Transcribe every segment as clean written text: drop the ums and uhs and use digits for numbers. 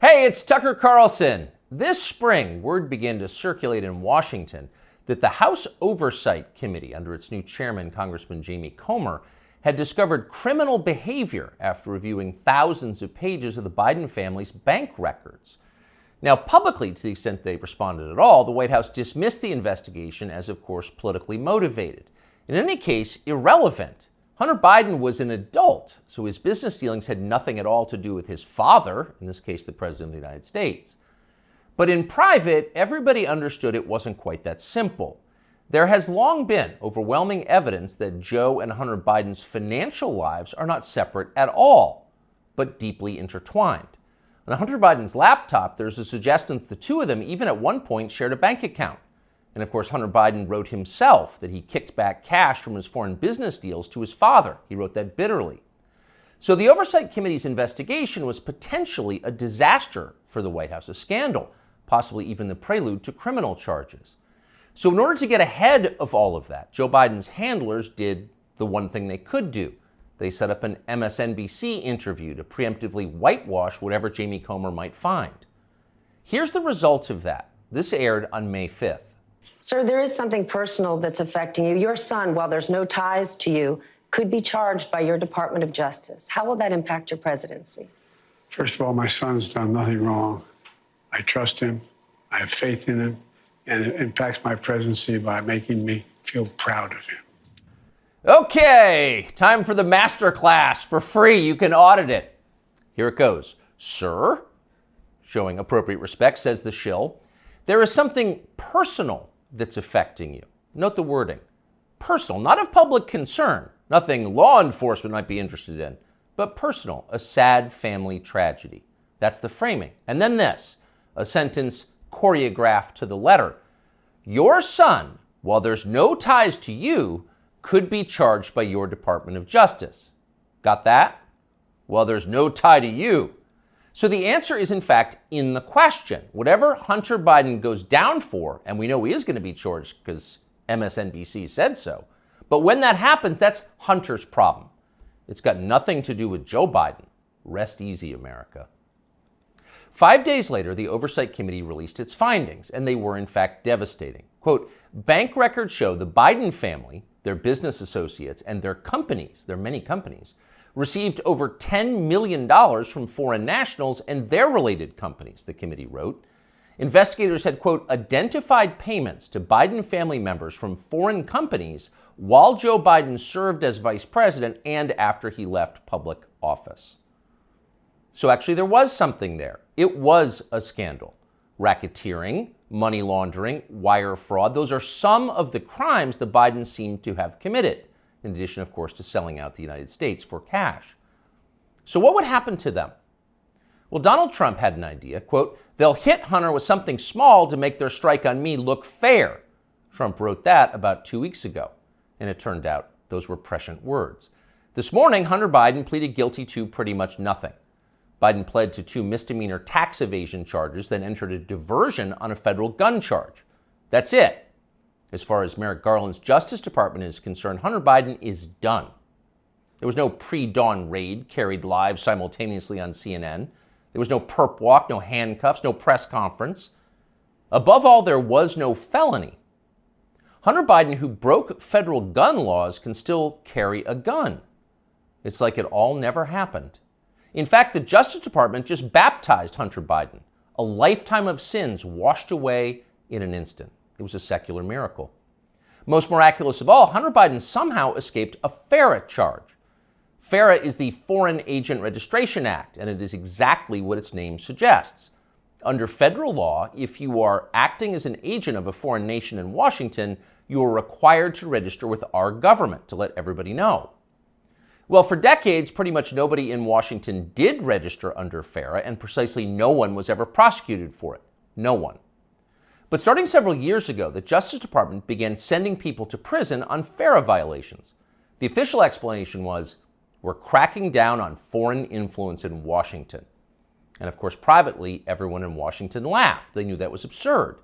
Hey, it's Tucker Carlson. This spring, word began to circulate in Washington that the House Oversight Committee, under its new chairman, Congressman Jamie Comer, had discovered criminal behavior after reviewing thousands of pages of the Biden family's bank records. Now, publicly, to the extent they responded at all, the White House dismissed the investigation as, of course, politically motivated. In any case, irrelevant. Hunter Biden was an adult, so his business dealings had nothing at all to do with his father, in this case, the President of the United States. But in private, everybody understood it wasn't quite that simple. There has long been overwhelming evidence that Joe and Hunter Biden's financial lives are not separate at all, but deeply intertwined. On Hunter Biden's laptop, there's a suggestion that the two of them even at one point shared a bank account. And of course, Hunter Biden wrote himself that he kicked back cash from his foreign business deals to his father. He wrote that bitterly. So the Oversight Committee's investigation was potentially a disaster for the White House, a scandal, possibly even the prelude to criminal charges. So in order to get ahead of all of that, Joe Biden's handlers did the one thing they could do. They set up an MSNBC interview to preemptively whitewash whatever Jamie Comer might find. Here's the result of that. This aired on May 5th. Sir, there is something personal that's affecting you. Your son, while there's no ties to you, could be charged by your Department of Justice. How will that impact your presidency? First of all, my son's done nothing wrong. I trust him. I have faith in him. And it impacts my presidency by making me feel proud of him. Okay, time for the master class. For free, you can audit it. Here it goes. Sir, showing appropriate respect, says the shill, there is something personal that's affecting you. Note the wording. Personal, not of public concern, nothing law enforcement might be interested in, but personal, a sad family tragedy. That's the framing. And then this, a sentence choreographed to the letter. Your son, while there's no ties to you, could be charged by your Department of Justice. Got that? Well, there's no tie to you. So the answer is, in fact, in the question. Whatever Hunter Biden goes down for, and we know he is going to be charged because MSNBC said so, but when that happens, that's Hunter's problem. It's got nothing to do with Joe Biden. Rest easy, America. 5 days later, the Oversight Committee released its findings, and they were, in fact, devastating. Quote, bank records show the Biden family, their business associates, and their companies, their many companies, received over $10 million from foreign nationals and their related companies, the committee wrote. Investigators had, quote, identified payments to Biden family members from foreign companies while Joe Biden served as vice president and after he left public office. So actually there was something there. It was a scandal. Racketeering, money laundering, wire fraud, those are some of the crimes the Bidens seem to have committed, in addition, of course, to selling out the United States for cash. So what would happen to them? Well, Donald Trump had an idea, quote, they'll hit Hunter with something small to make their strike on me look fair. Trump wrote that about 2 weeks ago, and it turned out those were prescient words. This morning, Hunter Biden pleaded guilty to pretty much nothing. Biden pled to 2 misdemeanor tax evasion charges, then entered a diversion on a federal gun charge. That's it. As far as Merrick Garland's Justice Department is concerned, Hunter Biden is done. There was no pre-dawn raid carried live simultaneously on CNN. There was no perp walk, no handcuffs, no press conference. Above all, there was no felony. Hunter Biden, who broke federal gun laws, can still carry a gun. It's like it all never happened. In fact, the Justice Department just baptized Hunter Biden. A lifetime of sins washed away in an instant. It was a secular miracle. Most miraculous of all, Hunter Biden somehow escaped a FARA charge. FARA is the Foreign Agent Registration Act, and it is exactly what its name suggests. Under federal law, if you are acting as an agent of a foreign nation in Washington, you are required to register with our government to let everybody know. Well, for decades, pretty much nobody in Washington did register under FARA, and precisely no one was ever prosecuted for it. No one. But starting several years ago, the Justice Department began sending people to prison on FARA violations. The official explanation was, we're cracking down on foreign influence in Washington. And of course, privately, everyone in Washington laughed. They knew that was absurd.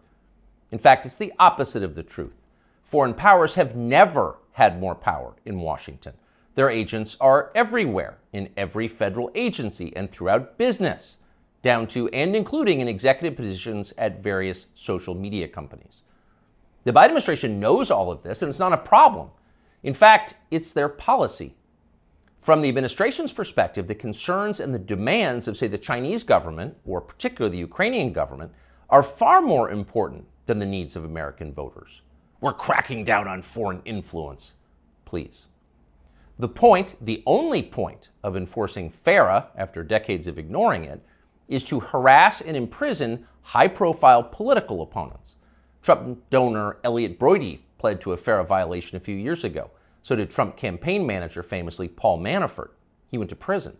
In fact, it's the opposite of the truth. Foreign powers have never had more power in Washington. Their agents are everywhere, in every federal agency and throughout business. down to and including in executive positions at various social media companies. The Biden administration knows all of this, and it's not a problem. In fact, it's their policy. From the administration's perspective, the concerns and the demands of, say, the Chinese government, or particularly the Ukrainian government, are far more important than the needs of American voters. We're cracking down on foreign influence. Please. The point, the only point of enforcing FARA, after decades of ignoring it, is to harass and imprison high-profile political opponents. Trump donor Elliot Broidy pled to a FARA violation a few years ago. So did Trump campaign manager, famously Paul Manafort. He went to prison.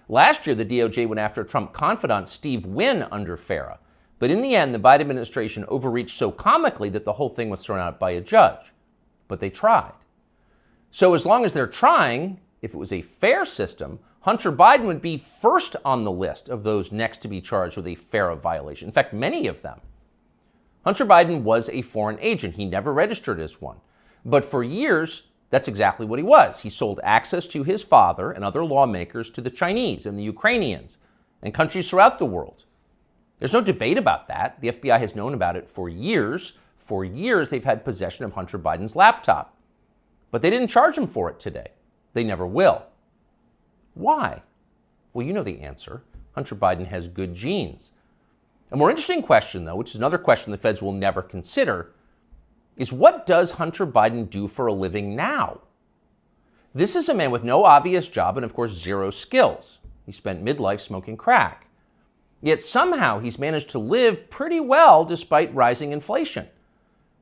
Last year, the DOJ went after Trump confidant Steve Wynn under FARA. But in the end, the Biden administration overreached so comically that the whole thing was thrown out by a judge. But they tried. So as long as they're trying, if it was a fair system, Hunter Biden would be first on the list of those next to be charged with a FARA violation. In fact, many of them. Hunter Biden was a foreign agent. He never registered as one. But for years, that's exactly what he was. He sold access to his father and other lawmakers to the Chinese and the Ukrainians and countries throughout the world. There's no debate about that. The FBI has known about it for years. For years, they've had possession of Hunter Biden's laptop. But they didn't charge him for it today. They never will. Why? Well, you know the answer. Hunter Biden has good genes. A more interesting question, though, which is another question the feds will never consider, is what does Hunter Biden do for a living now? This is a man with no obvious job and, of course, zero skills. He spent midlife smoking crack. Yet somehow he's managed to live pretty well despite rising inflation.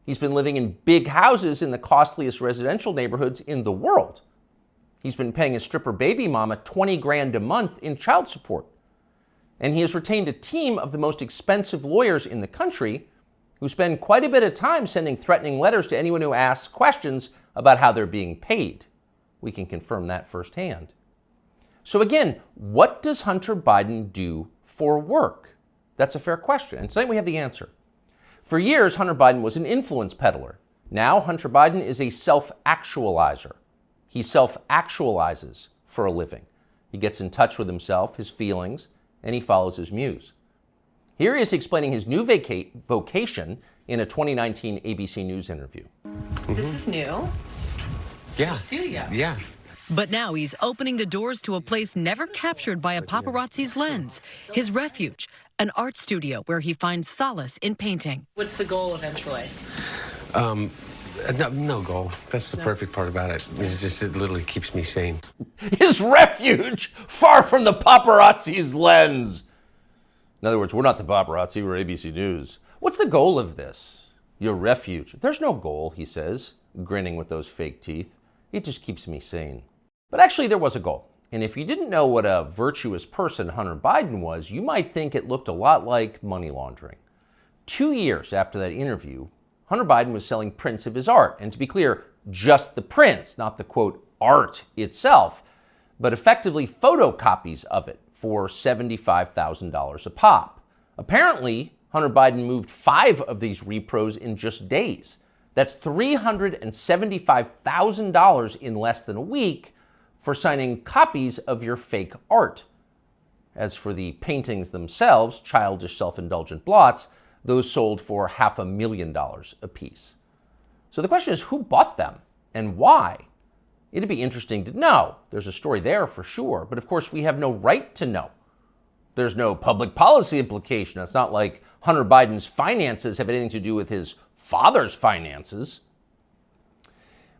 He's been living in big houses in the costliest residential neighborhoods in the world. He's been paying his stripper baby mama $20,000 a month in child support. And he has retained a team of the most expensive lawyers in the country who spend quite a bit of time sending threatening letters to anyone who asks questions about how they're being paid. We can confirm that firsthand. So again, what does Hunter Biden do for work? That's a fair question, and tonight we have the answer. For years, Hunter Biden was an influence peddler. Now, Hunter Biden is a self-actualizer. He self-actualizes for a living. He gets in touch with himself, his feelings, and he follows his muse. Here he is explaining his new vocation in a 2019 ABC News interview. This is new. It's Yeah. your studio. Yeah. But now he's opening the doors to a place never captured by a paparazzi's lens, his refuge, an art studio where he finds solace in painting. What's the goal eventually? No goal. That's the perfect part about it. It's just, it literally keeps me sane. His refuge, far from the paparazzi's lens. In other words, we're not the paparazzi, we're ABC News. What's the goal of this? Your refuge. There's no goal, he says, grinning with those fake teeth. It just keeps me sane. But actually, there was a goal. And if you didn't know what a virtuous person Hunter Biden was, you might think it looked a lot like money laundering. 2 years after that interview, Hunter Biden was selling prints of his art. And to be clear, just the prints, not the, quote, art itself, but effectively photocopies of it for $75,000 a pop. Apparently, Hunter Biden moved 5 of these repros in just days. That's $375,000 in less than a week for signing copies of your fake art. As for the paintings themselves, childish self-indulgent blots, those sold for $500,000 apiece. So the question is, who bought them and why? It'd be interesting to know. There's a story there for sure, but of course we have no right to know. There's no public policy implication. It's not like Hunter Biden's finances have anything to do with his father's finances.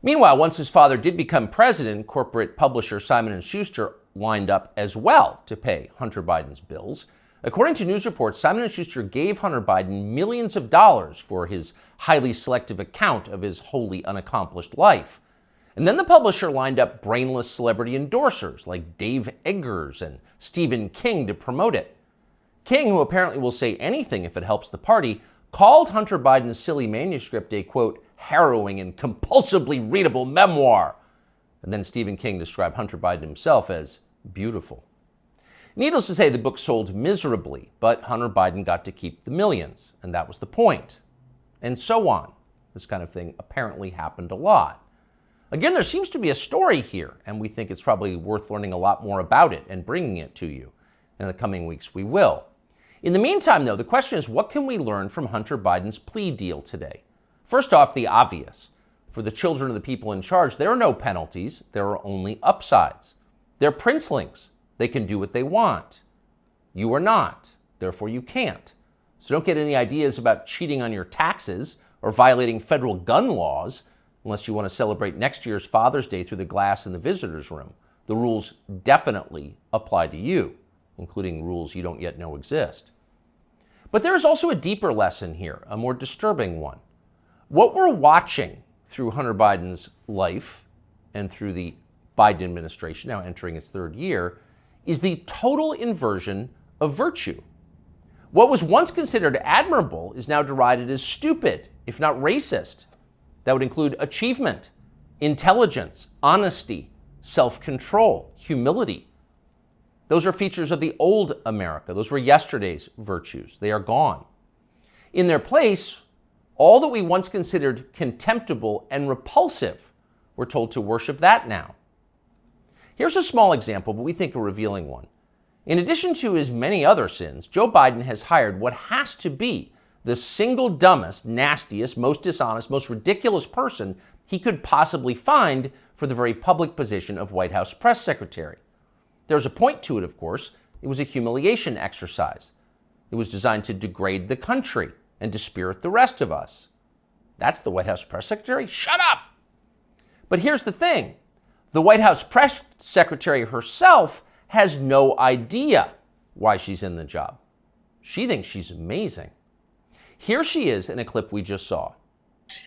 Meanwhile, once his father did become president, corporate publisher Simon & Schuster lined up as well to pay Hunter Biden's bills. According to news reports, Simon & Schuster gave Hunter Biden millions of dollars for his highly selective account of his wholly unaccomplished life. And then the publisher lined up brainless celebrity endorsers like Dave Eggers and Stephen King to promote it. King, who apparently will say anything if it helps the party, called Hunter Biden's silly manuscript a, quote, harrowing and compulsively readable memoir. And then Stephen King described Hunter Biden himself as beautiful. Needless to say, the book sold miserably, but Hunter Biden got to keep the millions, and that was the point. And so on. This kind of thing apparently happened a lot. Again, there seems to be a story here, and we think it's probably worth learning a lot more about it and bringing it to you. In the coming weeks, we will. In the meantime, though, the question is, what can we learn from Hunter Biden's plea deal today? First off, the obvious. For the children of the people in charge, there are no penalties. There are only upsides. They're princelings. They can do what they want. You are not. Therefore, you can't. So don't get any ideas about cheating on your taxes or violating federal gun laws unless you want to celebrate next year's Father's Day through the glass in the visitor's room. The rules definitely apply to you, including rules you don't yet know exist. But there is also a deeper lesson here, a more disturbing one. What we're watching through Hunter Biden's life and through the Biden administration, now entering its third year, is the total inversion of virtue. What was once considered admirable is now derided as stupid, if not racist. That would include achievement, intelligence, honesty, self-control, humility. Those are features of the old America. Those were yesterday's virtues. They are gone. In their place, all that we once considered contemptible and repulsive, we're told to worship that now. Here's a small example, but we think a revealing one. In addition to his many other sins, Joe Biden has hired what has to be the single dumbest, nastiest, most dishonest, most ridiculous person he could possibly find for the very public position of White House press secretary. There's a point to it, of course. It was a humiliation exercise. It was designed to degrade the country and dispirit the rest of us. That's the White House press secretary? Shut up! But here's the thing. The White House press secretary herself has no idea why she's in the job. She thinks she's amazing. Here she is in a clip we just saw.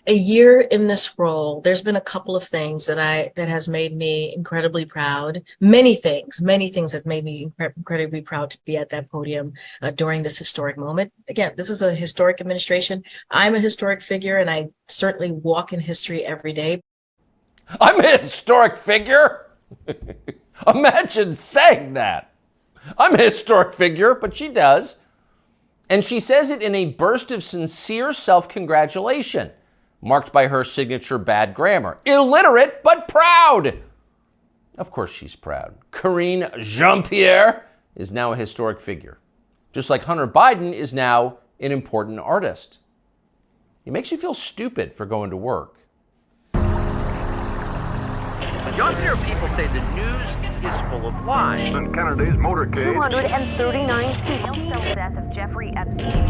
A year in this role, there's been a couple of things that has made me incredibly proud. Many things that made me incredibly proud to be at that podium during this historic moment. Again, this is a historic administration. I'm a historic figure, and I certainly walk in history every day. I'm a historic figure? Imagine saying that. I'm a historic figure, but she does. And she says it in a burst of sincere self-congratulation, marked by her signature bad grammar. Illiterate, but proud. Of course she's proud. Karine Jean-Pierre is now a historic figure, just like Hunter Biden is now an important artist. It makes you feel stupid for going to work. Younger people say the news is full of lies. In Kennedy's motorcade. 239 people. The death of Jeffrey Epstein.